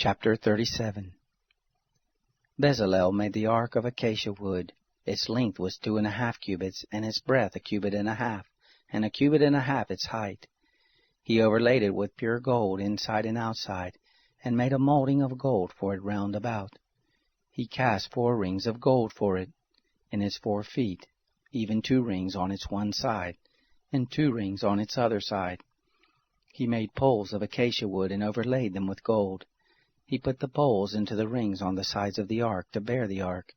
Chapter 37. Bezalel made the ark of acacia wood. Its length was 2½ cubits, and its breadth 1½ cubits, and 1½ cubits its height. He overlaid it with pure gold inside and outside, and made a molding of gold for it round about. He cast 4 rings of gold for it, in its 4 feet, even 2 rings on its one side, and 2 rings on its other side. He made poles of acacia wood, and overlaid them with gold. He put the poles into the rings on the sides of the ark to bear the ark.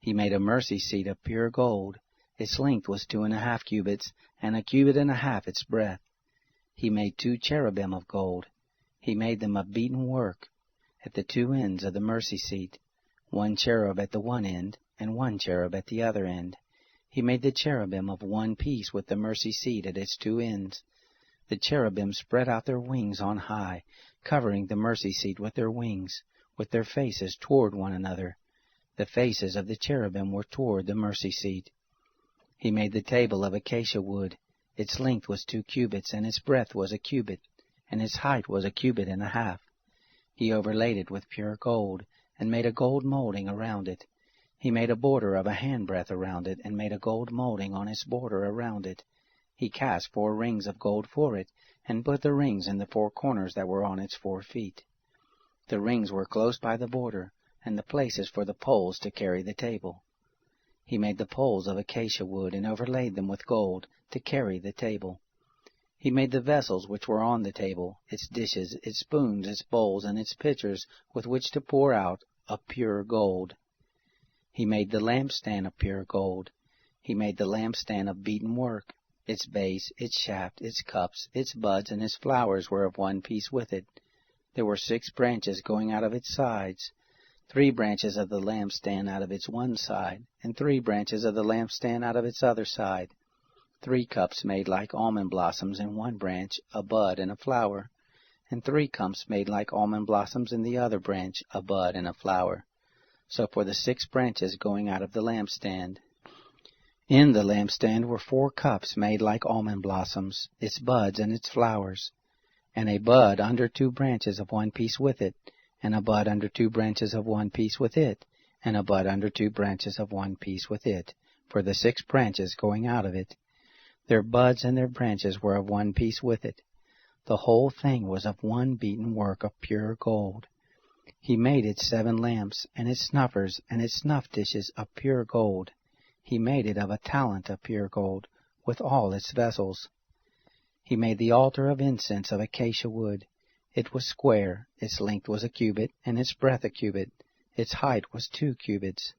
He made a mercy seat of pure gold. Its length was 2½ cubits, and 1½ cubits its breadth. He made 2 cherubim of gold. He made them of beaten work at the 2 ends of the mercy seat, 1 cherub at the one end, and 1 cherub at the other end. He made the cherubim of one piece with the mercy seat at its 2 ends. The cherubim spread out their wings on high, covering the mercy seat with their wings, with their faces toward one another. The faces of the cherubim were toward the mercy seat. He made the table of acacia wood. Its length was 2 cubits, and its breadth was 1 cubit, and its height was 1½ cubits. He overlaid it with pure gold, and made a gold molding around it. He made a border of 1 handbreadth around it, and made a gold molding on its border around it. He cast 4 rings of gold for it, and put the rings in the 4 corners that were on its 4 feet. The rings were close by the border, and the places for the poles to carry the table. He made the poles of acacia wood, and overlaid them with gold, to carry the table. He made the vessels which were on the table, its dishes, its spoons, its bowls, and its pitchers, with which to pour out, of pure gold. He made the lampstand of pure gold. He made the lampstand of beaten work. Its base, its shaft, its cups, its buds, and its flowers were of one piece with it. There were 6 branches going out of its sides, 3 branches of the lampstand out of its one side, and 3 branches of the lampstand out of its other side. 3 cups made like almond blossoms in one branch, a bud and a flower, and 3 cups made like almond blossoms in the other branch, a bud and a flower. So for the 6 branches going out of the lampstand. In the lampstand were 4 cups made like almond blossoms, its buds and its flowers, and a bud under 2 branches of one piece with it, and a bud under 2 branches of one piece with it, and a bud under 2 branches of one piece with it, for the 6 branches going out of it. Their buds and their branches were of one piece with it. The whole thing was of one beaten work of pure gold. He made its 7 lamps, and its snuffers, and its snuff dishes of pure gold. He made it of a talent of pure gold, with all its vessels. He made the altar of incense of acacia wood. It was square, its length was 1 cubit, and its breadth 1 cubit. Its height was 2 cubits.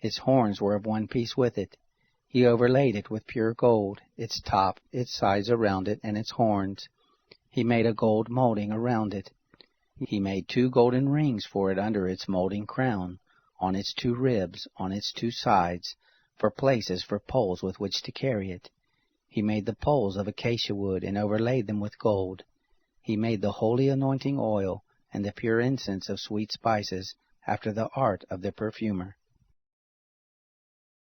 Its horns were of one piece with it. He overlaid it with pure gold, its top, its sides around it, and its horns. He made a gold molding around it. He made 2 golden rings for it under its molding crown, on its 2 ribs, on its 2 sides, for places for poles with which to carry it. He made the poles of acacia wood, and overlaid them with gold. He made the holy anointing oil, and the pure incense of sweet spices, after the art of the perfumer.